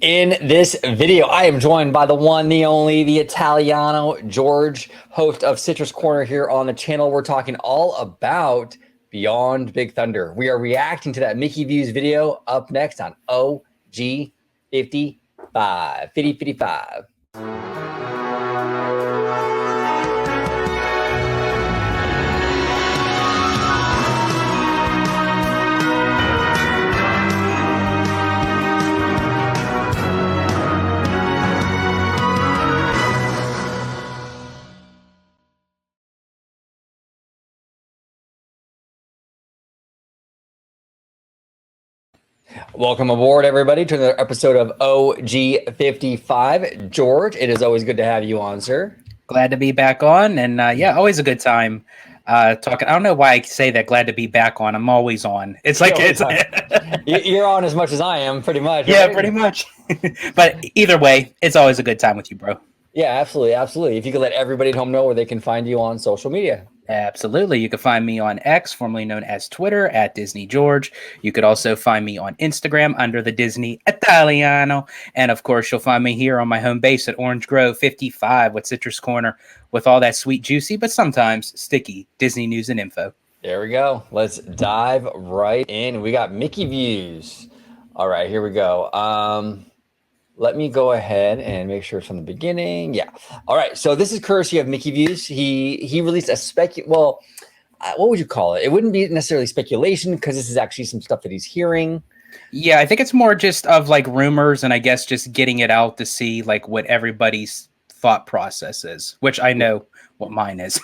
In this video, I am joined by the one, the only, the Italiano, George, host of Citrus Corner here on the channel. We're talking all about Beyond Big Thunder. We are reacting to that Mickey Views video up next on OG 55. 55. Welcome aboard, everybody, to another episode of OG 55. George, it is always good to have you on, sir. Glad to be back on, and yeah, always a good time talking. I don't know why I say that. Glad to be back on. I'm always on. It's like you're on as much as I am, pretty much. Yeah, right? pretty much. But either way, it's always a good time with you, bro. Yeah, absolutely, absolutely. If you could let everybody at home know where they can find you on social media. Absolutely. You can find me on X, formerly known as Twitter, at Disney George. You could also find me on Instagram under the Disney Italiano. And of course, you'll find me here on my home base at Orange Grove 55 with Citrus Corner with all that sweet, juicy, but sometimes sticky Disney news and info. There we go. Let's dive right in. We got Mickey Views. All right, here we go. Let me go ahead and make sure it's from the beginning. Yeah. All right. So this is courtesy of Mickey Views. He released a what would you call it? It wouldn't be necessarily speculation because this is actually some stuff that he's hearing. Yeah, I think it's more just of like rumors and I guess just getting it out to see like what everybody's thought process is, which I know what mine is.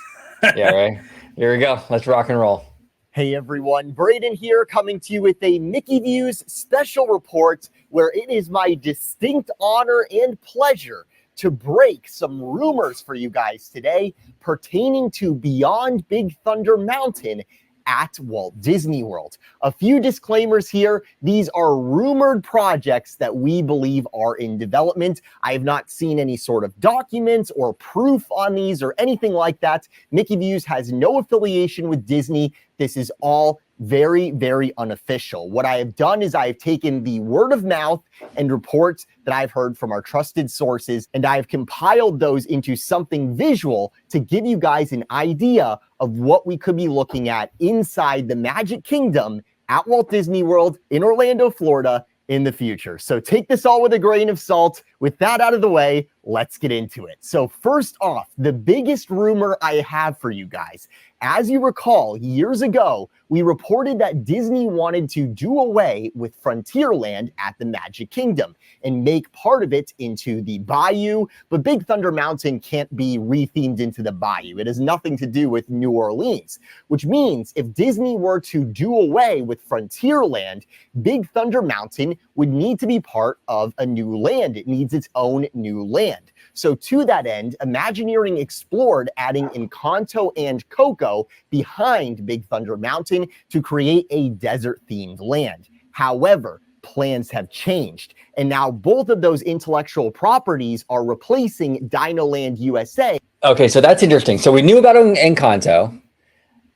Yeah, right. Here we go. Let's rock and roll. Hey everyone, Braden here coming to you with a Mickey Views special report where it is my distinct honor and pleasure to break some rumors for you guys today pertaining to Beyond Big Thunder Mountain at Walt Disney World. A few disclaimers here. These are rumored projects that we believe are in development. I have not seen any sort of documents or proof on these or anything like that. Mickey Views has no affiliation with Disney. This is all very, very unofficial. What I have done is I have taken the word of mouth and reports that I've heard from our trusted sources, and I have compiled those into something visual to give you guys an idea of what we could be looking at inside the Magic Kingdom at Walt Disney World in Orlando, Florida in the future. So take this all with a grain of salt. With that out of the way, let's get into it. So first off, the biggest rumor I have for you guys. As you recall, years ago, we reported that Disney wanted to do away with Frontierland at the Magic Kingdom and make part of it into the Bayou, but Big Thunder Mountain can't be rethemed into the Bayou. It has nothing to do with New Orleans, which means if Disney were to do away with Frontierland, Big Thunder Mountain would need to be part of a new land. It needs its own new land. So to that end, Imagineering explored adding Encanto and Coco behind Big Thunder Mountain to create a desert-themed land. However, plans have changed, and now both of those intellectual properties are replacing Dinoland USA. Okay, so that's interesting. So we knew about Encanto,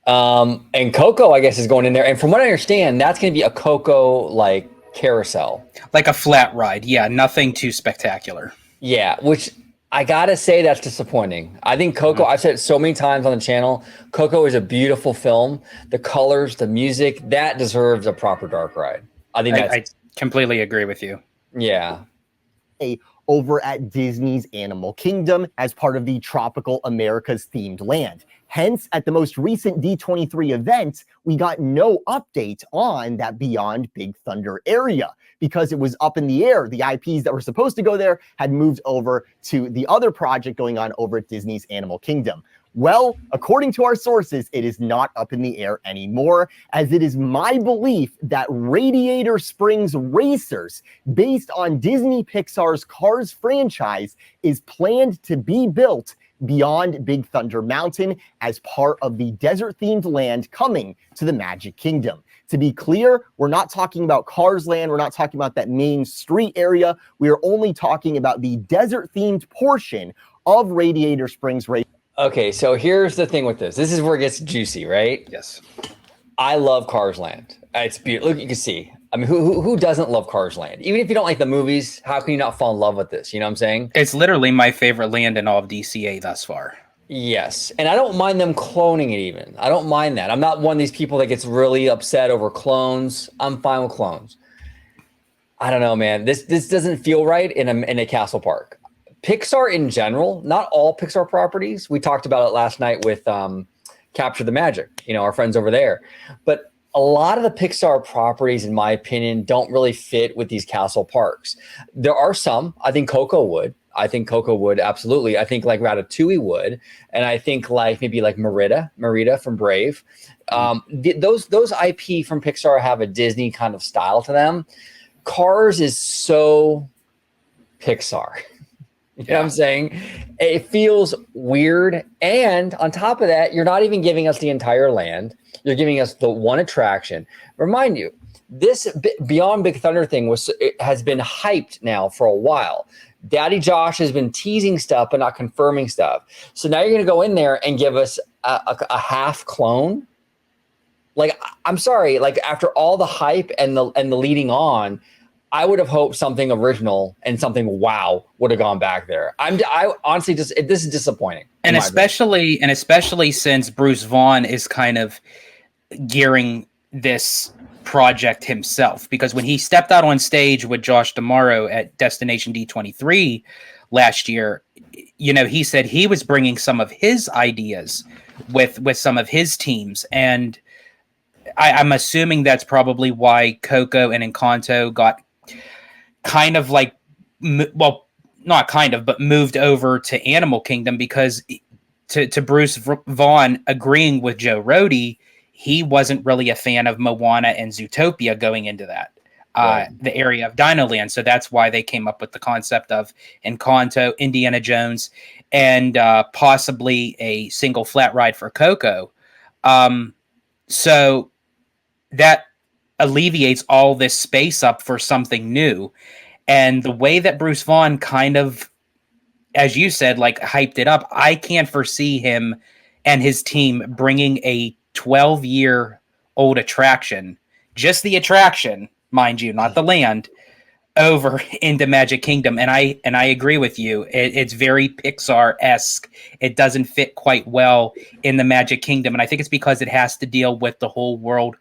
and Coco, I guess, is going in there. And from what I understand, that's going to be a Coco like carousel, like a flat ride. Yeah, nothing too spectacular. Yeah, which I gotta say that's disappointing. I think Coco, I've said it so many times on the channel, Coco is a beautiful film. The colors, the music, that deserves a proper dark ride. I completely agree with you. Yeah. Over at Disney's Animal Kingdom as part of the Tropical Americas themed land. Hence, at the most recent D23 event, we got no update on that Beyond Big Thunder area because it was up in the air. The IPs that were supposed to go there had moved over to the other project going on over at Disney's Animal Kingdom. Well, according to our sources, it is not up in the air anymore, as it is my belief that Radiator Springs Racers, based on Disney Pixar's Cars franchise, is planned to be built beyond Big Thunder Mountain as part of the desert-themed land coming to the Magic Kingdom. To be clear, we're not talking about Cars Land. We're not talking about that main street area. We are only talking about the desert-themed portion of Radiator Springs Racers. Okay, so here's the thing with this. This is where it gets juicy, right? Yes. I love Cars Land. It's beautiful. Look, you can see. I mean, who doesn't love Cars Land? Even if you don't like the movies, how can you not fall in love with this? You know what I'm saying? It's literally my favorite land in all of DCA thus far. Yes, and I don't mind them cloning it even. I don't mind that. I'm not one of these people that gets really upset over clones. I'm fine with clones. I don't know, man. This doesn't feel right in a castle park. Pixar in general, not all Pixar properties. We talked about it last night with Capture the Magic, our friends over there. But a lot of the Pixar properties, in my opinion, don't really fit with these castle parks. There are some. I think Coco would. Absolutely. I think like Ratatouille would, and I think maybe Merida from Brave. Those IP from Pixar have a Disney kind of style to them. Cars is so Pixar. You know what I'm saying? It feels weird. And on top of that, you're not even giving us the entire land. You're giving us the one attraction. Remind you, this Beyond Big Thunder thing has been hyped now for a while. Daddy Josh has been teasing stuff, but not confirming stuff. So now you're going to go in there and give us a half clone. Like, I'm sorry, like after all the hype and the leading on, I would have hoped something original and something wow would have gone back there. I honestly this is disappointing. And especially since Bruce Vaughn is kind of gearing this project himself, because when he stepped out on stage with Josh D'Amaro at Destination D23 last year, he said he was bringing some of his ideas with some of his teams. And I'm assuming that's probably why Coco and Encanto got kind of like, well, not kind of, but moved over to Animal Kingdom, because to Bruce Vaughn agreeing with Joe Rohde, he wasn't really a fan of Moana and Zootopia going into that, the area of Dino Land. So that's why they came up with the concept of Encanto, Indiana Jones, and possibly a single flat ride for Coco. So that alleviates all this space up for something new. And the way that Bruce Vaughn kind of, as you said, like hyped it up, I can't foresee him and his team bringing a 12-year-old attraction, just the attraction, mind you, not the land, over into Magic Kingdom. And I agree with you. It's very Pixar-esque. It doesn't fit quite well in the Magic Kingdom. And I think it's because it has to deal with the whole world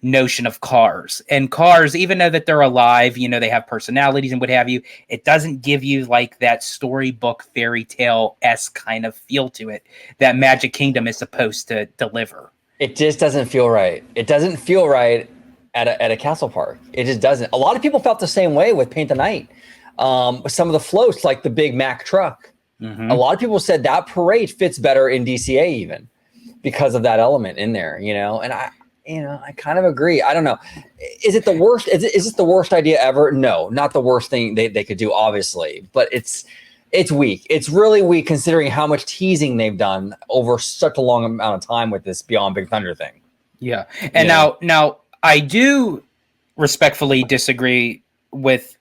notion of Cars. And Cars, even though that they're alive, they have personalities and what have you, it doesn't give you like that storybook fairy tale-esque kind of feel to it that Magic Kingdom is supposed to deliver. It just doesn't feel right. It doesn't feel right at a castle park. It just doesn't. A lot of people felt the same way with Paint the Night. Some of the floats, like the Big Mac truck. Mm-hmm. A lot of people said that parade fits better in DCA even because of that element in there, and I kind of agree. I don't know. Is it the worst? Is this the worst idea ever? No, not the worst thing they could do, obviously, but it's weak. It's really weak considering how much teasing they've done over such a long amount of time with this Beyond Big Thunder thing. Yeah. And now I do respectfully disagree with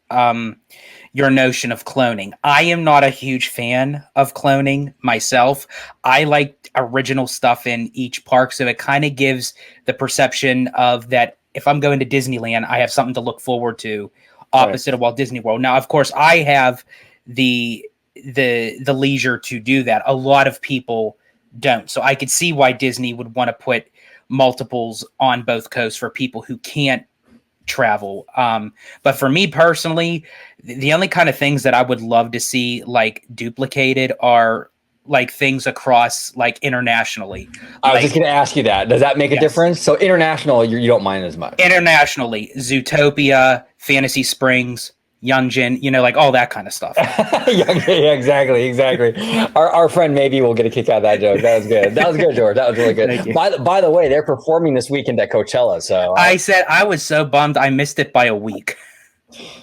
your notion of cloning. I am not a huge fan of cloning myself. I like original stuff in each park, so it kind of gives the perception of that if I'm going to Disneyland, I have something to look forward to opposite of Walt Disney World. Now, of course, I have the leisure to do that. A lot of people don't. So I could see why Disney would want to put multiples on both coasts for people who can't travel. But for me personally, the only kind of things that I would love to see like duplicated are like things across like internationally. I was just going to ask you that. Does that make a difference? So international, you don't mind as much. Internationally, Zootopia, Fantasy Springs, Yunjin, like all that kind of stuff. Yeah, exactly. Our friend maybe will get a kick out of that joke. That was good. That was good, George. That was really good. By the way, they're performing this weekend at Coachella. So I said I was so bummed I missed it by a week.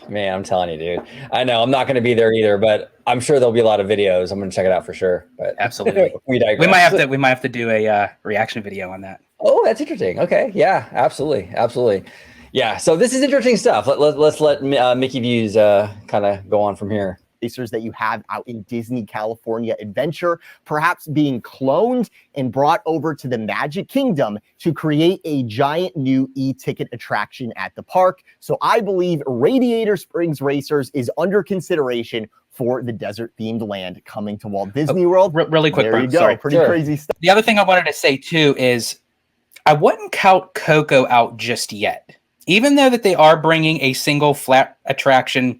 Man, I'm telling you, dude. I know I'm not going to be there either, but I'm sure there'll be a lot of videos. I'm going to check it out for sure. But absolutely, we might have to do a reaction video on that. Oh, that's interesting. Okay, yeah, absolutely. Yeah, so this is interesting stuff. Let's let Mickey Views kind of go on from here. racers that you have out in Disney California Adventure, perhaps being cloned and brought over to the Magic Kingdom to create a giant new e-ticket attraction at the park. So I believe Radiator Springs Racers is under consideration for the desert-themed land coming to Walt Disney World. Really quick, there Brian, you go. sorry. Pretty crazy stuff. The other thing I wanted to say too is I wouldn't count Coco out just yet. Even though that they are bringing a single flat attraction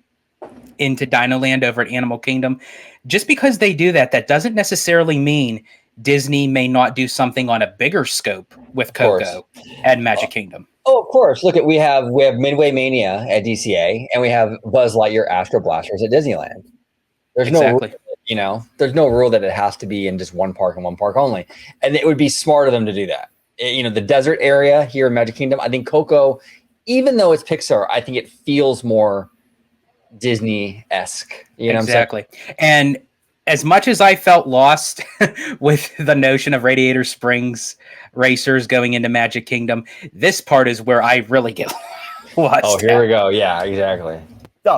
into Dino Land over at Animal Kingdom, just because they do that, that doesn't necessarily mean Disney may not do something on a bigger scope with Coco at Magic Kingdom. Oh, of course. Look, we have Midway Mania at DCA, and we have Buzz Lightyear Astro Blasters at Disneyland. There's there's no rule that it has to be in just one park and one park only. And it would be smart of them to do that. The desert area here in Magic Kingdom, I think Coco, even though it's Pixar, I think it feels more Disney-esque. Exactly. And as much as I felt lost with the notion of Radiator Springs Racers going into Magic Kingdom, this part is where I really get lost. Oh, here we go. Yeah, exactly.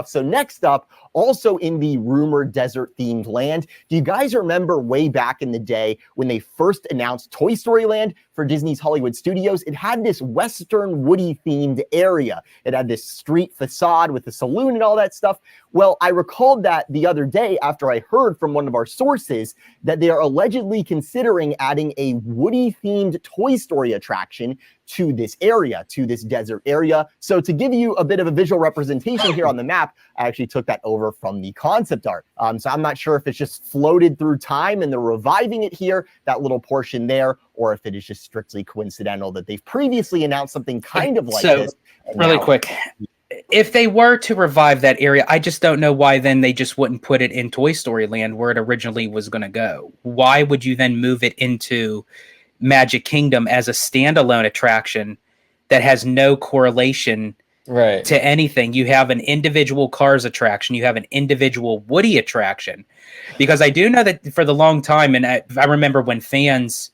So next up, also in the rumored desert-themed land, do you guys remember way back in the day when they first announced Toy Story Land for Disney's Hollywood Studios? It had this Western Woody-themed area. It had this street facade with a saloon and all that stuff. Well, I recalled that the other day after I heard from one of our sources that they are allegedly considering adding a Woody-themed Toy Story attraction to this area, to this desert area. So to give you a bit of a visual representation here on the map, I actually took that over from the concept art. So I'm not sure if it's just floated through time and they're reviving it here, that little portion there, or if it is just strictly coincidental that they've previously announced something kind of like this. Really quick, if they were to revive that area, I just don't know why then they just wouldn't put it in Toy Story Land where it originally was going to go. Why would you then move it into Magic Kingdom as a standalone attraction that has no correlation to anything? You have an individual Cars attraction, you have an individual Woody attraction, because I do know that for the long time, and I remember when fans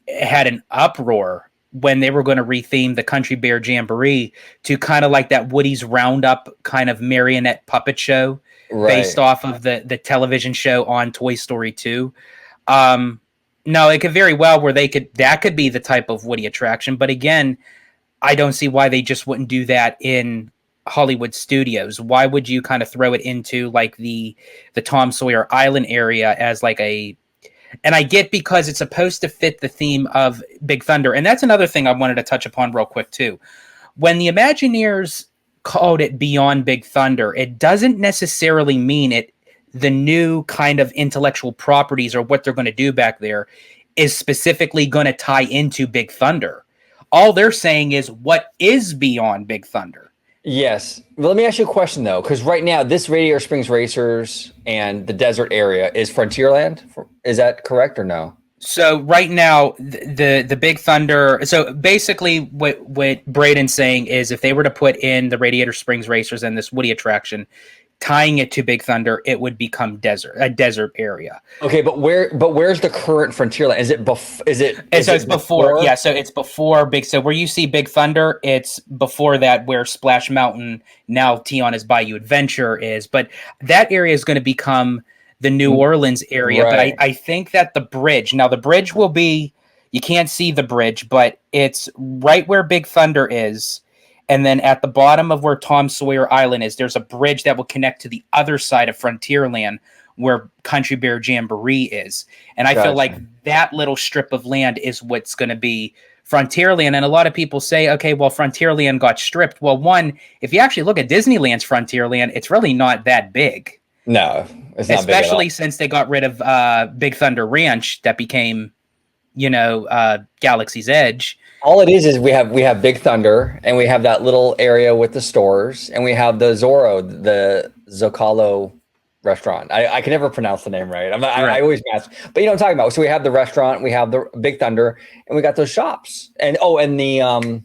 had an uproar when they were going to retheme the Country Bear Jamboree to kind of like that Woody's Roundup kind of marionette puppet show based off of the television show on Toy Story 2. No, it could very well where that could be the type of Woody attraction. But again, I don't see why they just wouldn't do that in Hollywood Studios. Why would you kind of throw it into like the Tom Sawyer Island area as like and I get because it's supposed to fit the theme of Big Thunder. And that's another thing I wanted to touch upon real quick too. When the Imagineers called it Beyond Big Thunder, it doesn't necessarily mean the new kind of intellectual properties or what they're going to do back there is specifically going to tie into Big Thunder. All they're saying is what is beyond Big Thunder. Yes. Well, let me ask you a question though, because right now this Radiator Springs Racers and the desert area is Frontierland. Is that correct or no? So right now the Big Thunder. So basically what Braden's saying is if they were to put in the Radiator Springs Racers and this Woody attraction, tying it to Big Thunder, it would become a desert area. Okay, but where's the current Frontierland? Is it before? Yeah, so it's before Big. So where you see Big Thunder, it's before that where Splash Mountain, now Tiana's Bayou Adventure is. But that area is going to become the New Orleans area. Right. But I think that the bridge will be. You can't see the bridge, but it's right where Big Thunder is. And then at the bottom of where Tom Sawyer Island is, there's a bridge that will connect to the other side of Frontierland where Country Bear Jamboree is. And I feel like that little strip of land is what's going to be Frontierland. And a lot of people say, okay, well, Frontierland got stripped. Well, one, if you actually look at Disneyland's Frontierland, it's really not that big. No, it's not big especially since they got rid of Big Thunder Ranch that became, Galaxy's Edge. All it is we have Big Thunder, and we have that little area with the stores, and we have the Zocalo restaurant. I can never pronounce the name right. I always mess. But you know what I'm talking about. So we have the restaurant, we have the Big Thunder, and we got those shops. And the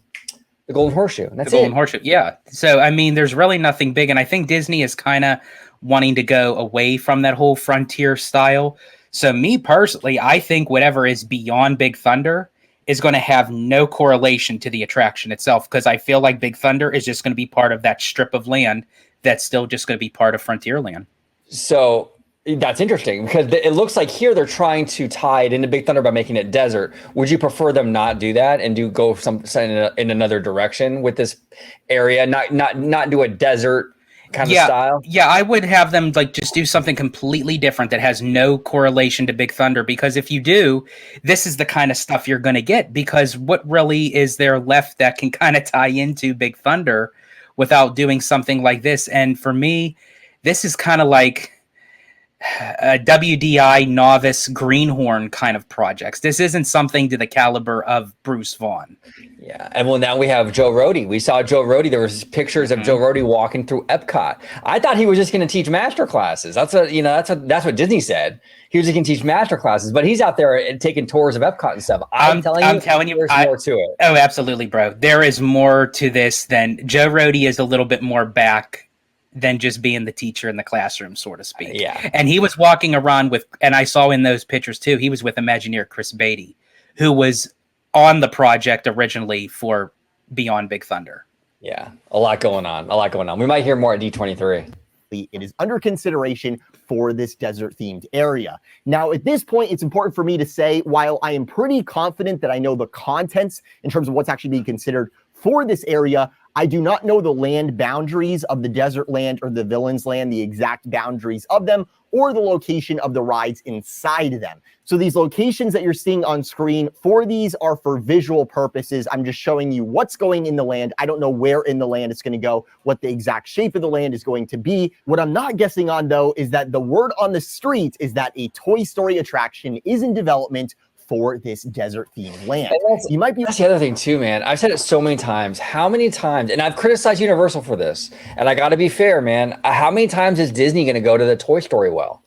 Golden Horseshoe. And that's Golden Horseshoe, yeah. So I mean, there's really nothing big, and I think Disney is kind of wanting to go away from that whole frontier style. So me personally, I think whatever is beyond Big Thunder is going to have no correlation to the attraction itself, because I feel like Big Thunder is just going to be part of that strip of land that's still just going to be part of Frontierland. So that's interesting because it looks like here they're trying to tie it into Big Thunder by making it desert. Would you prefer them not do that and go in another direction with this area? Not do a desert kind of style? Yeah, I would have them like just do something completely different that has no correlation to Big Thunder, because if you do, this is the kind of stuff you're going to get, because what really is there left that can kind of tie into Big Thunder without doing something like this? And for me, this is kind of like a WDI novice greenhorn kind of projects. This isn't something to the caliber of Bruce Vaughn. Yeah, and well, now we have Joe Rohde. We saw Joe Rohde. There was pictures of Joe Rohde walking through Epcot. I thought he was just going to teach master classes. That's what Disney said. He was just going to teach master classes, but he's out there taking tours of Epcot and stuff. I'm telling you, there's more to it. Oh, absolutely, bro. There is more to this than Joe Rohde is a little bit more back than just being the teacher in the classroom, so to speak. Yeah. And he was walking around with, and I saw in those pictures too, he was with Imagineer Chris Beatty, who was on the project originally for Beyond Big Thunder. Yeah, a lot going on. We might hear more at D23. It is under consideration for this desert themed area. Now, at this point, it's important for me to say, while I am pretty confident that I know the contents in terms of what's actually being considered for this area, I do not know the land boundaries of the desert land or the villains land, the exact boundaries of them, or the location of the rides inside them. So these locations that you're seeing on screen, for these are for visual purposes. I'm just showing you what's going in the land. I don't know where in the land it's going to go, what the exact shape of the land is going to be. What I'm not guessing on, though, is that the word on the street is that a Toy Story attraction is in development for this desert themed land. That's the other thing too, man. I've said it so many times. How many times, and I've criticized Universal for this, and I got to be fair, man. How many times is Disney going to go to the Toy Story well?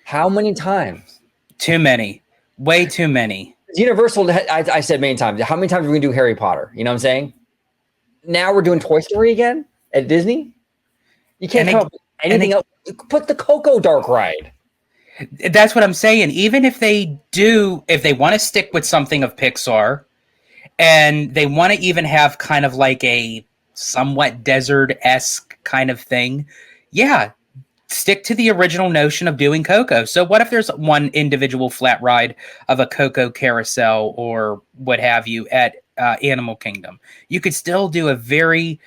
How many times? Too many. Way too many. Universal, I said many times. How many times are we going to do Harry Potter? You know what I'm saying? Now we're doing Toy Story again at Disney? You can't come up with anything else. Put the Coco Dark ride. That's what I'm saying. Even if they want to stick with something of Pixar, and they want to even have kind of like a somewhat desert-esque kind of thing, yeah, stick to the original notion of doing Coco. So what if there's one individual flat ride of a Coco carousel or what have you at Animal Kingdom? You could still do a very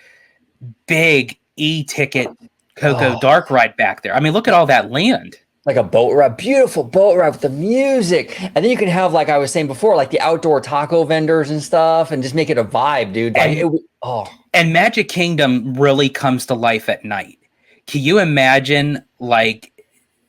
big e-ticket Coco Dark ride back there. I mean, look at all that land. Like a boat ride, beautiful boat ride with the music. And then you can have, like I was saying before, like the outdoor taco vendors and stuff, and just make it a vibe, dude. Like, And Magic Kingdom really comes to life at night. Can you imagine like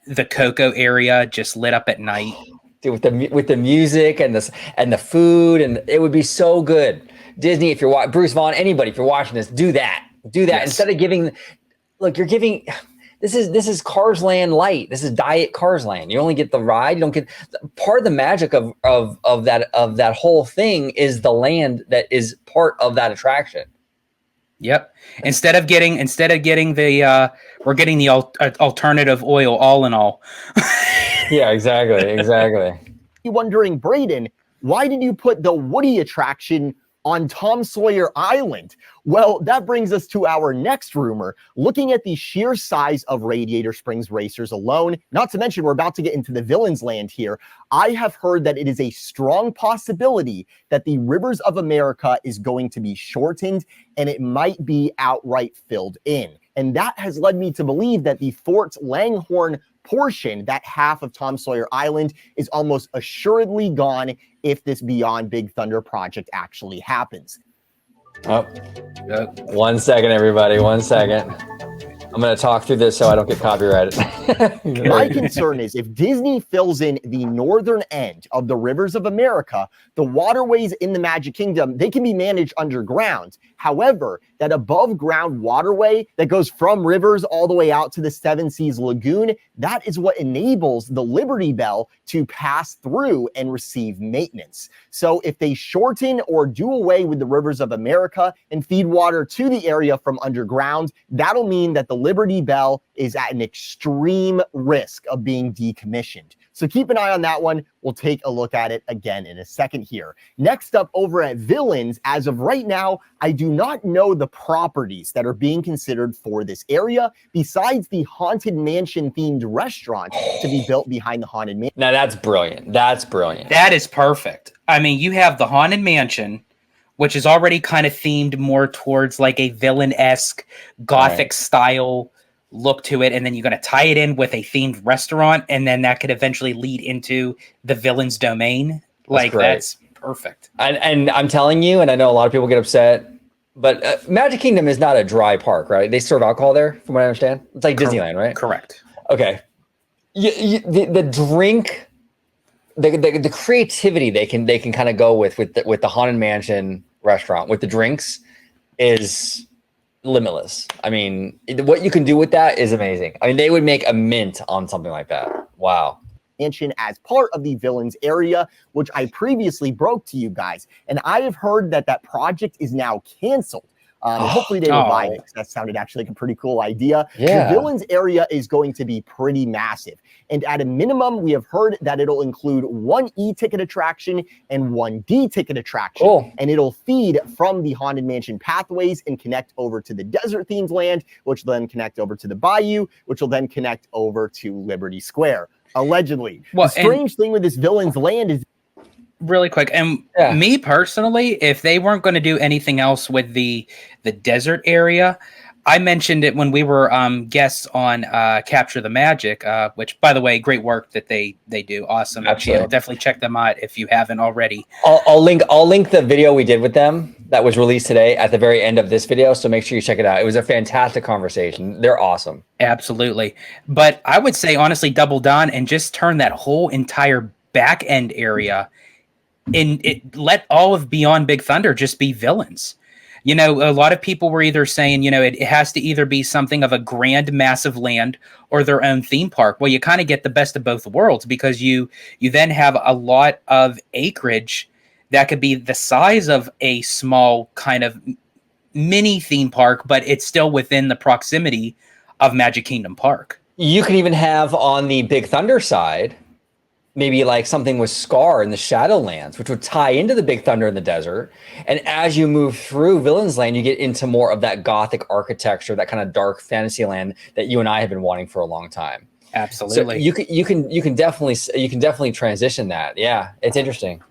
the Coco area just lit up at night? Dude, with the music and the food, and it would be so good. Disney, if you're Bruce Vaughn, anybody, if you're watching this, do that. Yes. Instead of giving, look, you're giving. This is Cars Land Light. This is Diet Cars Land. You only get the ride. You don't get part of the magic of that whole thing is the land that is part of that attraction. Yep. Instead of getting the we're getting the alternative oil all in all. Yeah, exactly. You're wondering, Braden, why did you put the Woody attraction on Tom Sawyer Island? Well, that brings us to our next rumor. Looking at the sheer size of Radiator Springs Racers alone, not to mention we're about to get into the Villains Land here, I have heard that it is a strong possibility that the Rivers of America is going to be shortened and it might be outright filled in. And that has led me to believe that the Fort Langhorne portion, that half of Tom Sawyer Island, is almost assuredly gone if this Beyond Big Thunder project actually happens. Oh, 1 second, everybody. 1 second. I'm going to talk through this so I don't get copyrighted. My concern is if Disney fills in the northern end of the Rivers of America, the waterways in the Magic Kingdom, they can be managed underground. However, that above ground waterway that goes from Rivers all the way out to the Seven Seas Lagoon, that is what enables the Liberty Bell to pass through and receive maintenance. So if they shorten or do away with the Rivers of America and feed water to the area from underground, that'll mean that the Liberty Bell is at an extreme risk of being decommissioned. So keep an eye on that one. We'll take a look at it again in a second here. Next up over at Villains, as of right now, I do not know the properties that are being considered for this area besides the Haunted Mansion themed restaurant to be built behind the Haunted Mansion. Now that's brilliant. That's brilliant. That is perfect. I mean, you have the Haunted Mansion, which is already kind of themed more towards like a villain-esque gothic style look to it, and then you're going to tie it in with a themed restaurant, and then that could eventually lead into the villain's domain. That's perfect. And I'm telling you, and I know a lot of people get upset, but Magic Kingdom is not a dry park, right? They serve alcohol there, from what I understand. It's like Disneyland, right? Correct. Okay. The drink, the creativity they can kind of go with the Haunted Mansion restaurant with the drinks is limitless. I mean, what you can do with that is amazing. I mean, they would make a mint on something like that. Wow. Mansion as part of the Villains area, which I previously broke to you guys. And I have heard that project is now canceled. Hopefully they revive it, because that sounded actually like a pretty cool idea. Yeah. The Villains area is going to be pretty massive. And at a minimum, we have heard that it'll include one E-ticket attraction and one D-ticket attraction. Cool. And it'll feed from the Haunted Mansion pathways and connect over to the desert-themed land, which will then connect over to the Bayou, which will then connect over to Liberty Square. Allegedly. Well, the strange thing with this Villains land is really quick, and me personally, if they weren't going to do anything else with the desert area, I mentioned it when we were guests on Capture the Magic, which, by the way, great work that they do. Awesome channel. Definitely check them out if you haven't already. I'll link the video we did with them that was released today at the very end of this video, so make sure you check it out. It was a fantastic conversation. They're awesome. Absolutely. But I would say, honestly, double down and just turn that whole entire back end area let all of Beyond Big Thunder just be Villains. You know, a lot of people were either saying, you know, it has to either be something of a grand, massive land or their own theme park. Well, you kind of get the best of both worlds, because you then have a lot of acreage that could be the size of a small kind of mini theme park, but it's still within the proximity of Magic Kingdom Park. You could even have on the Big Thunder side, maybe like something with Scar in the Shadowlands, which would tie into the Big Thunder in the desert. And as you move through Villains Land, you get into more of that gothic architecture, that kind of dark fantasy land that you and I have been wanting for a long time. Absolutely. So you can definitely transition that. Yeah, it's interesting.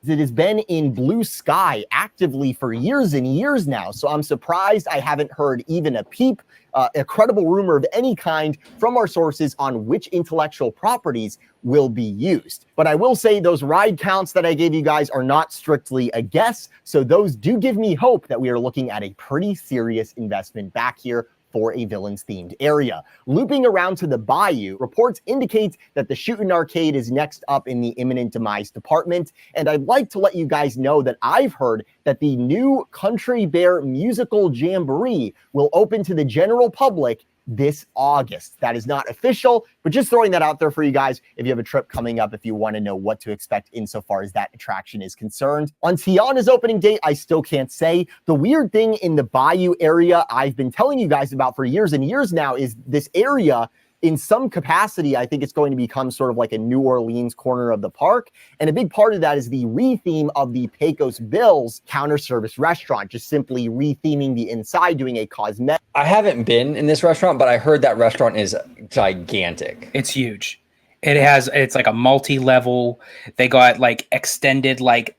It has been in blue sky actively for years and years now. So I'm surprised I haven't heard even a peep, a credible rumor of any kind from our sources on which intellectual properties will be used. But I will say those ride counts that I gave you guys are not strictly a guess. So those do give me hope that we are looking at a pretty serious investment back here for a Villains themed area. Looping around to the Bayou, reports indicate that the Shootin' Arcade is next up in the imminent demise department. And I'd like to let you guys know that I've heard that the new Country Bear Musical Jamboree will open to the general public this August. That is not official, but just throwing that out there for you guys if you have a trip coming up, if you want to know what to expect insofar as that attraction is concerned. On Tiana's opening date, I still can't say. The weird thing in the Bayou area I've been telling you guys about for years and years now is this area, in some capacity, I think it's going to become sort of like a New Orleans corner of the park. And a big part of that is the retheme of the Pecos Bills counter service restaurant, just simply retheming the inside, doing a cosmetic. I haven't been in this restaurant, but I heard that restaurant is gigantic. It's huge. It's like a multi-level. They got like extended, like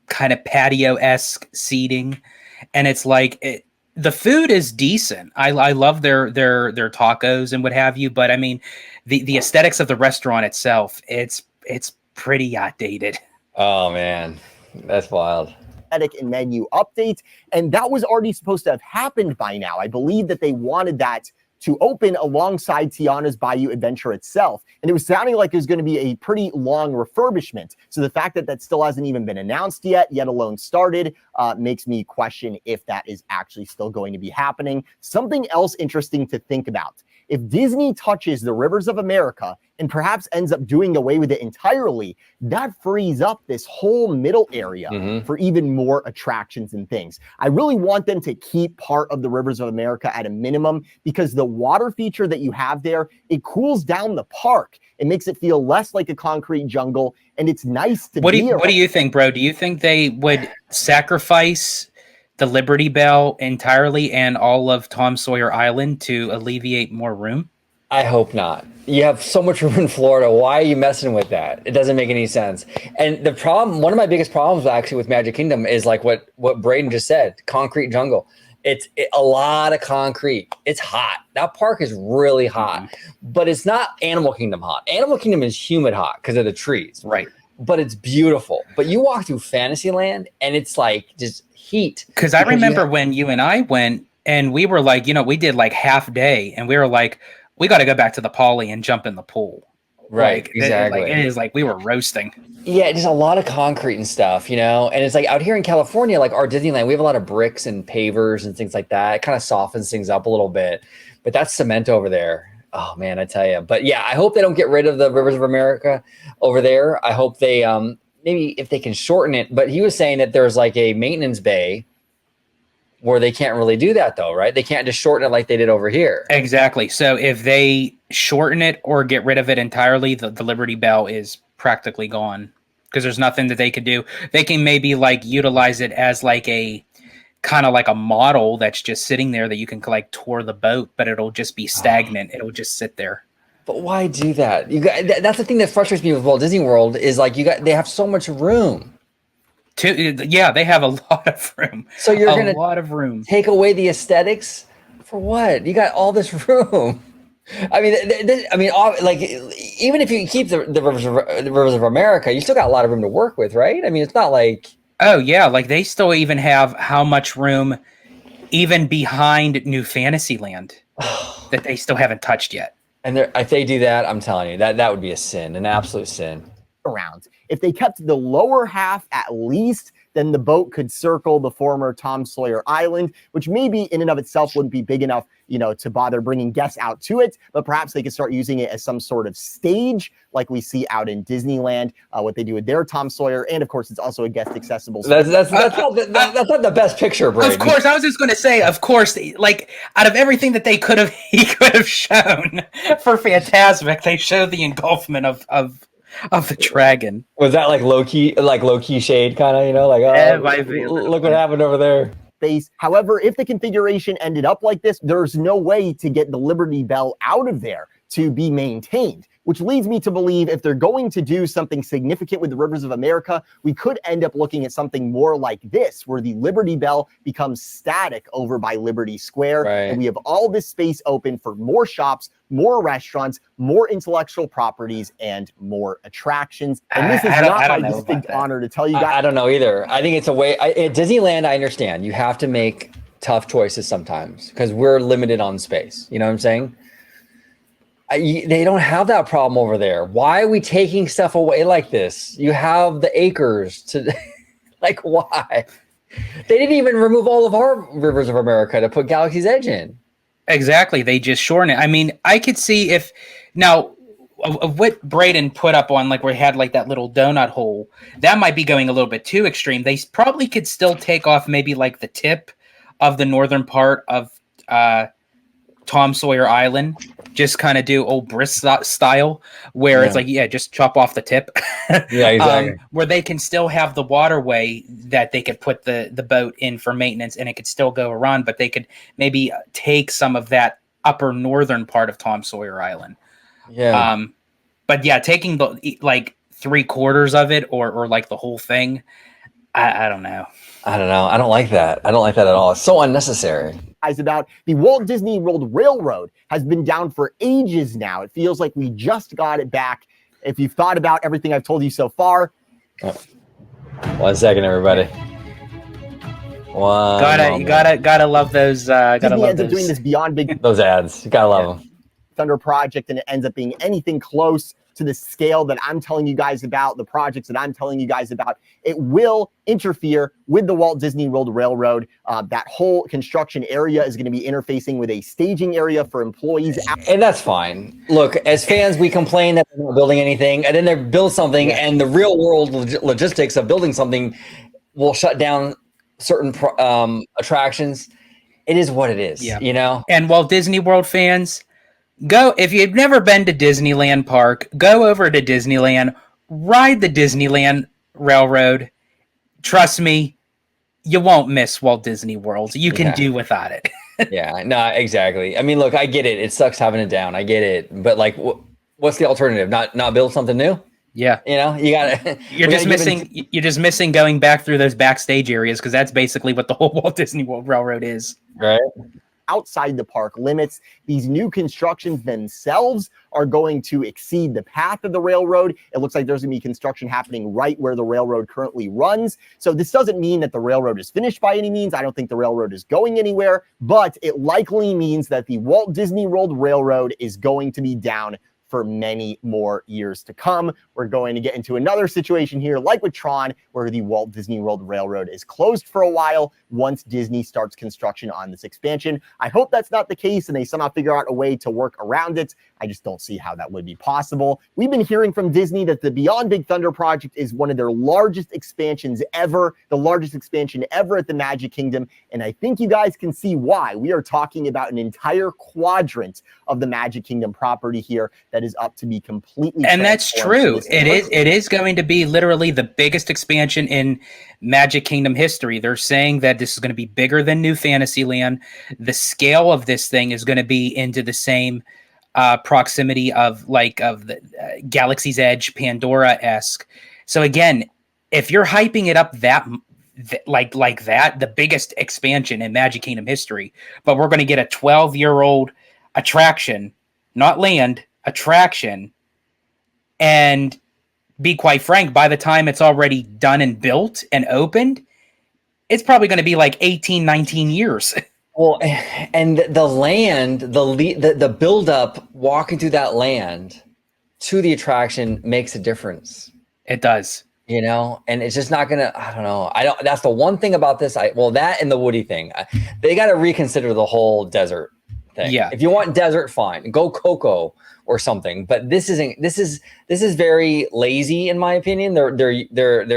kind of patio-esque seating. And it's like, the food is decent. I love their tacos and what have you, but I mean, the aesthetics of the restaurant itself, it's pretty outdated. Oh man, that's wild. And menu update, and that was already supposed to have happened by now. I believe that they wanted that to open alongside Tiana's Bayou Adventure itself. And it was sounding like it was going to be a pretty long refurbishment. So the fact that that still hasn't even been announced yet alone started, makes me question if that is actually still going to be happening. Something else interesting to think about. If Disney touches the rivers of America and perhaps ends up doing away with it entirely, that frees up this whole middle area for even more attractions and things. I really want them to keep part of the Rivers of America at a minimum, because the water feature that you have there, it cools down the park. It makes it feel less like a concrete jungle, and it's nice to be around. What do you think, bro? Do you think they would sacrifice the Liberty Bell entirely and all of Tom Sawyer Island to alleviate more room? I hope not. You have so much room in Florida. Why are you messing with that? It doesn't make any sense. And the problem, one of my biggest problems actually with Magic Kingdom is like what Braden just said, concrete jungle. It's a lot of concrete. It's hot. That park is really hot, but it's not Animal Kingdom hot. Animal Kingdom is humid hot because of the trees. Right. But it's beautiful. But you walk through Fantasyland and it's like just heat. Because I remember when you and I went and we were like, we did like half day and we were like, we got to go back to the Poly and jump in the pool. Right. Like, exactly. It is like we were roasting. Yeah, just a lot of concrete and stuff, and it's like out here in California, like our Disneyland, we have a lot of bricks and pavers and things like that. It kind of softens things up a little bit, but that's cement over there. Oh man, I tell you. But yeah, I hope they don't get rid of the Rivers of America over there. I hope they maybe if they can shorten it. But he was saying that there's like a maintenance bay where they can't really do that though, right? They can't just shorten it like they did over here. Exactly. So if they shorten it or get rid of it entirely, the Liberty Bell is practically gone because there's nothing that they could do. They can maybe like utilize it as like a kind of like a model that's just sitting there that you can like tour the boat, but it'll just be stagnant. It'll just sit there. But why do that? That's the thing that frustrates me with Walt Disney World is like they have so much room. Yeah, they have a lot of room. So you're going to lot of room. Take away the aesthetics for what? You got all this room. I mean, like even if you keep the Rivers of America, you still got a lot of room to work with, right? I mean, it's not like yeah, like they still even have how much room even behind New Fantasyland that they still haven't touched yet. And if they do that, I'm telling you that would be a sin, an absolute sin. Around. If they kept the lower half at least, then the boat could circle the former Tom Sawyer Island, which maybe in and of itself wouldn't be big enough, to bother bringing guests out to it. But perhaps they could start using it as some sort of stage, like we see out in Disneyland, what they do with their Tom Sawyer, and of course, it's also a guest accessible. That's not the best picture, Braden. Of course, I was just going to say, of course, like out of everything that he could have shown for Fantasmic, they showed the engulfment of the dragon. Was that like low key shade kind of, look what happened over there. Space. However, if the configuration ended up like this, there's no way to get the Liberty Bell out of there to be maintained, which leads me to believe if they're going to do something significant with the Rivers of America, we could end up looking at something more like this, where the Liberty Bell becomes static over by Liberty Square, right. And we have all this space open for more shops, more restaurants, more intellectual properties, and more attractions. And this is not my distinct honor to tell you guys. I don't know either. I think it's a way. At Disneyland, I understand. You have to make tough choices sometimes because we're limited on space. You know what I'm saying? They don't have that problem over there. Why are we taking stuff away like this? You have the acres to, like, why? They didn't even remove all of our Rivers of America to put Galaxy's Edge in. Exactly. They just shorten it. I mean, I could see if now of what Braden put up on, like where he had like that little donut hole, that might be going a little bit too extreme. They probably could still take off maybe like the tip of the northern part of Tom Sawyer Island, just kind of do old Brisk style where it's like, just chop off the tip. Yeah, exactly. Where they can still have the waterway that they could put the boat in for maintenance and it could still go around, but they could maybe take some of that upper northern part of Tom Sawyer Island. Yeah. But yeah, taking the like 3/4 of it or like the whole thing, I don't know. I don't know. I don't like that. I don't like that at all. It's so unnecessary. About the Walt Disney World Railroad has been down for ages now. It feels like we just got it back. If you've thought about everything I've told you so far. 1 second, everybody. You gotta love those. Disney ends up doing this beyond big. Those ads. You gotta love them. Thunder project and it ends up being anything close to the scale that I'm telling you guys about, the projects that I'm telling you guys about, it will interfere with the Walt Disney World Railroad. That whole construction area is going to be interfacing with a staging area for employees. And that's fine. Look, as fans, we complain that they're not building anything, and then they build something, and the real world logistics of building something will shut down certain attractions. It is what it is, you know? And Walt Disney World fans, go, if you've never been to Disneyland Park, go over to Disneyland, ride the Disneyland Railroad. Trust me, you won't miss Walt Disney World. You can do without it. Yeah, no, exactly. I mean, look, I get it. It sucks having it down. I get it. But like, what's the alternative? Not build something new? Yeah. You know, you gotta. You're just missing going back through those backstage areas, because that's basically what the whole Walt Disney World Railroad is. Right. Outside the park limits, these new constructions themselves are going to exceed the path of the railroad. It looks like there's going to be construction happening right where the railroad currently runs. So this doesn't mean that the railroad is finished by any means. I don't think the railroad is going anywhere, but it likely means that the Walt Disney World Railroad is going to be down for many more years to come. We're going to get into another situation here, like with Tron, where the Walt Disney World Railroad is closed for a while once Disney starts construction on this expansion. I hope that's not the case and they somehow figure out a way to work around it. I just don't see how that would be possible. We've been hearing from Disney that the Beyond Big Thunder project is one of their largest expansions ever, the largest expansion ever at the Magic Kingdom. And I think you guys can see why. We are talking about an entire quadrant of the Magic Kingdom property here that is up to be completely and that's true. It is going to be literally the biggest expansion in Magic Kingdom history. They're saying that this is going to be bigger than New Fantasyland. The scale of this thing is going to be into the same proximity of the Galaxy's Edge, Pandora-esque. So again, if you're hyping it up like that, the biggest expansion in Magic Kingdom history, but we're going to get a 12-year-old attraction, not land, attraction, and be quite frank, by the time it's already done and built and opened, it's probably going to be like 18, 19 years. Well, and the land, the buildup, walking through that land to the attraction makes a difference. It does. You know, and it's just not gonna. I don't know. That's the one thing about this. That and the Woody thing, they got to reconsider the whole desert thing. Yeah. If you want desert, fine, go Coco or something. But this isn't. This is very lazy, in my opinion. They're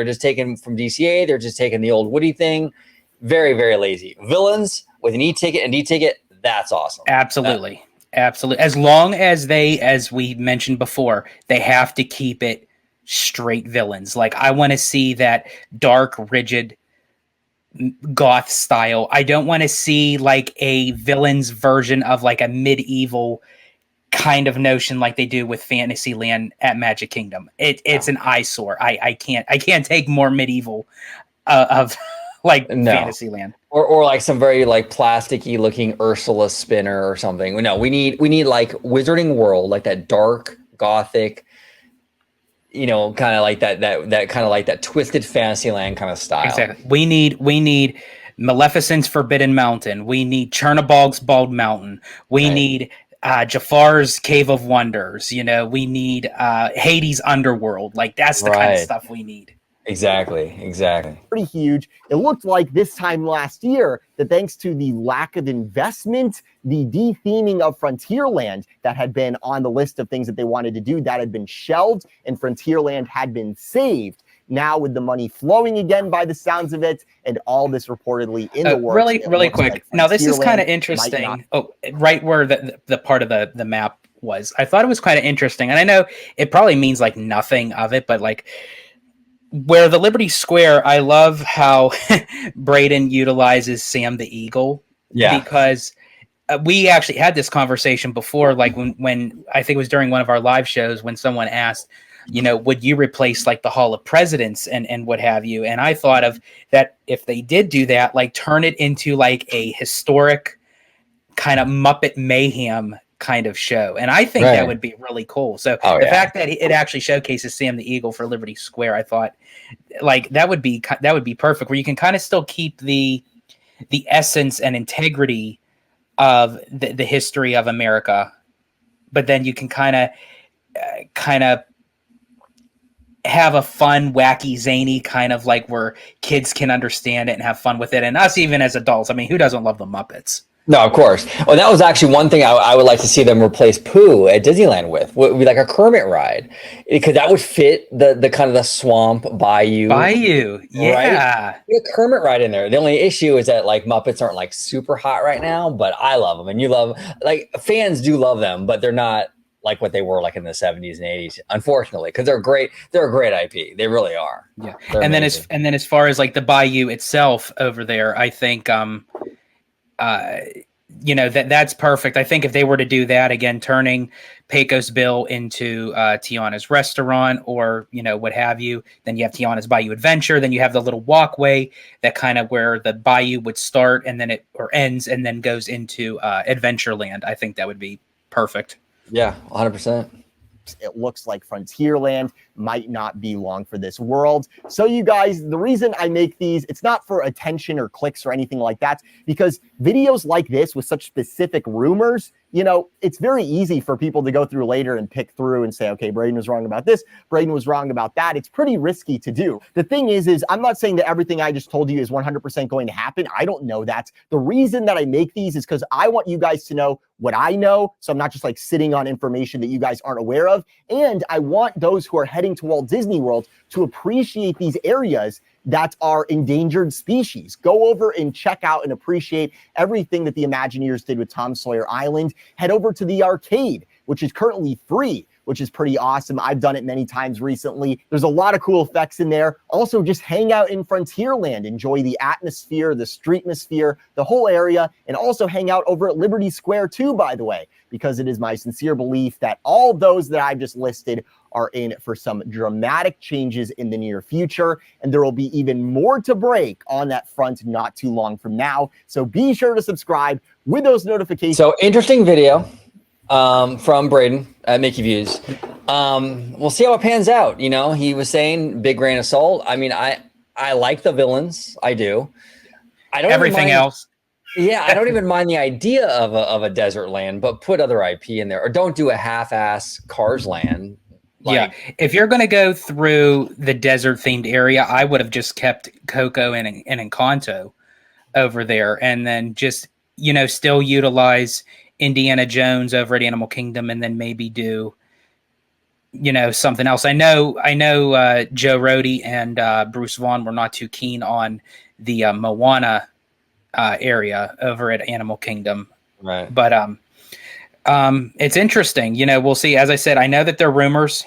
just taking from DCA. They're just taking the old Woody thing. Very, very lazy. Villains with an E-ticket and D-ticket. That's awesome. Absolutely. Absolutely. As long as as we mentioned before, they have to keep it straight villains. Like, I want to see that dark, rigid goth style. I don't want to see like a villain's version of like a medieval kind of notion like they do with Fantasyland at Magic Kingdom. It's an eyesore. I can't take more medieval of like Fantasyland. Or like some very like plasticky looking Ursula spinner or something. No, we need like Wizarding World, like that dark gothic, you know, kind of like that kind of like that twisted Fantasyland kind of style. Exactly. We need Maleficent's Forbidden Mountain. We need Chernobog's Bald Mountain. We need Jafar's Cave of Wonders. You know, we need Hades' Underworld. Like, that's the kind of stuff we need. Exactly. Pretty huge. It looked like this time last year that thanks to the lack of investment, the de-theming of Frontierland that had been on the list of things that they wanted to do, that had been shelved, and Frontierland had been saved. Now, with the money flowing again by the sounds of it, and all this reportedly in the works. Really quick. Like now, this is kind of interesting. Right where the part of the map was. I thought it was kind of interesting. And I know it probably means like nothing of it, but like, where the Liberty Square, I love how Braden utilizes Sam the Eagle. Yeah. Because we actually had this conversation before, like when I think it was during one of our live shows when someone asked, you know, would you replace like the Hall of Presidents and what have you? And I thought of that if they did do that, like turn it into like a historic kind of Muppet Mayhem kind of show, and I think that would be really cool. So the fact that it actually showcases Sam the Eagle for Liberty Square, I thought like that would be perfect, where you can kind of still keep the essence and integrity of the history of America, but then you can kind of have a fun, wacky, zany kind of like where kids can understand it and have fun with it. And us, even as adults, I mean, who doesn't love the Muppets? No, of course. Oh, that was actually one thing I would like to see them replace Pooh at Disneyland with. Would be like a Kermit ride, because that would fit the kind of the swamp bayou. Bayou, yeah. Right? Get a Kermit ride in there. The only issue is that like Muppets aren't like super hot right now, but I love them, and you love like fans do love them, but they're not like what they were like in the 70s and 80s, unfortunately, because they're great. They're a great IP. They really are. Yeah. They're and amazing. then as far as like the bayou itself over there, I think that's perfect. I think if they were to do that again, turning Pecos Bill into Tiana's restaurant, or what have you, then you have Tiana's Bayou Adventure. Then you have the little walkway that kind of where the bayou would start and then ends and then goes into Adventureland. I think that would be perfect. Yeah, 100%. It looks like Frontierland might not be long for this world. So you guys, the reason I make these, it's not for attention or clicks or anything like that, because videos like this with such specific rumors, it's very easy for people to go through later and pick through and say, okay, Braden was wrong about this, Braden was wrong about that. It's pretty risky to do. The thing is I'm not saying that everything I just told you is 100% going to happen. I don't know that. The reason that I make these is because I want you guys to know what I know. So I'm not just like sitting on information that you guys aren't aware of. And I want those who are heading to Walt Disney World to appreciate these areas that are endangered species. Go over and check out and appreciate everything that the Imagineers did with Tom Sawyer Island. Head over to the arcade, which is currently free, which is pretty awesome. I've done it many times recently. There's a lot of cool effects in there. Also, just hang out in Frontierland, enjoy the atmosphere, the streetmosphere, the whole area, and also hang out over at Liberty Square too, by the way, because it is my sincere belief that all those that I've just listed are in for some dramatic changes in the near future, and there will be even more to break on that front not too long from now. So be sure to subscribe with those notifications. So interesting video from Braden at Mickey Views. We'll see how it pans out. He was saying big grain of salt. I mean, I like the villains. I do. I don't everything else. Yeah, I don't even mind the idea of a desert land, but put other IP in there, or don't do a half-ass Cars land. Yeah, if you're going to go through the desert-themed area, I would have just kept Coco and Encanto over there, and then just still utilize Indiana Jones over at Animal Kingdom, and then maybe do something else. I know Joe Rohde and Bruce Vaughn were not too keen on the Moana area over at Animal Kingdom, right? But it's interesting. We'll see. As I said, I know that they're rumors.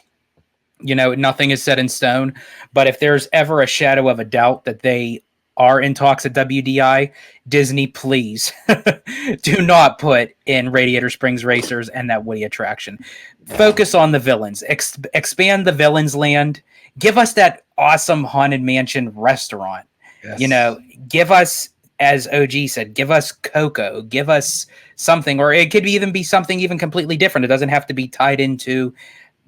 Nothing is set in stone. But if there's ever a shadow of a doubt that they are in talks at WDI, Disney, please do not put in Radiator Springs Racers and that Woody attraction. Focus on the villains. Expand the villains land. Give us that awesome Haunted Mansion restaurant. Yes. Give us, as OG said, give us Coco, give us something, or it could even be something even completely different. It doesn't have to be tied into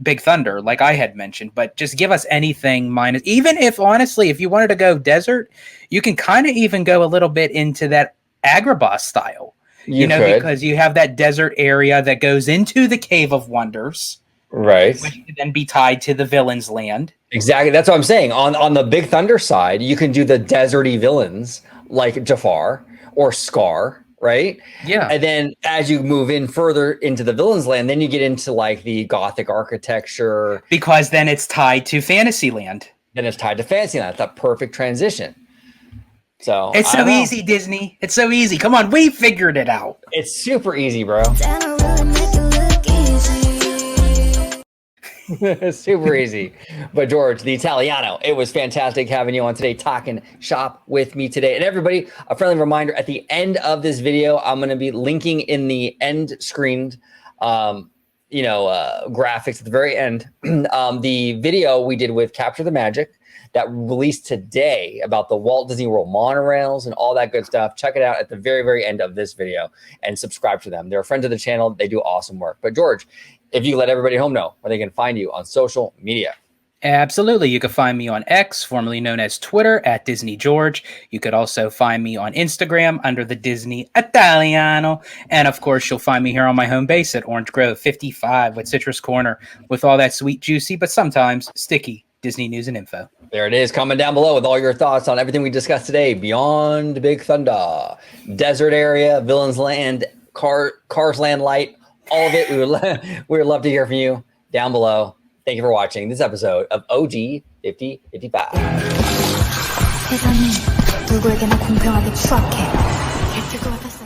Big Thunder, like I had mentioned, but just give us anything minus, even if honestly, if you wanted to go desert, you can kind of even go a little bit into that Agrabah style, because you have that desert area that goes into the Cave of Wonders, right? Which could then be tied to the villains land. Exactly. That's what I'm saying. On the Big Thunder side, you can do the deserty villains like Jafar or Scar, right? Yeah. And then as you move in further into the villains land, then you get into like the Gothic architecture. Because then it's tied to Fantasyland. Then it's tied to Fantasyland. It's a perfect transition. So it's so easy, Disney. It's so easy. Come on, we figured it out. It's super easy, bro. Super easy. But George, the Italiano, it was fantastic having you on today, talking shop with me today. And everybody, a friendly reminder, at the end of this video, I'm going to be linking in the end screened graphics at the very end, the video we did with Capture the Magic that released today about the Walt Disney World monorails and all that good stuff. Check it out at the very, very end of this video and subscribe to them. They're friends of the channel. They do awesome work. But George, if you let everybody home know where they can find you on social media. Absolutely. You can find me on X, formerly known as Twitter, at Disney George. You could also find me on Instagram under the Disney Italiano. And of course, you'll find me here on my home base at Orange Grove 55 with Citrus Corner with all that sweet, juicy, but sometimes sticky Disney news and info. There it is. Comment down below with all your thoughts on everything we discussed today. Beyond Big Thunder, Desert Area, Villains Land, Cars Land Light, all of it. We would love to hear from you down below. Thank you for watching this episode of OG 5055. 세상이 누구에게나 공평하게 추악해. 개틀 것 같았어.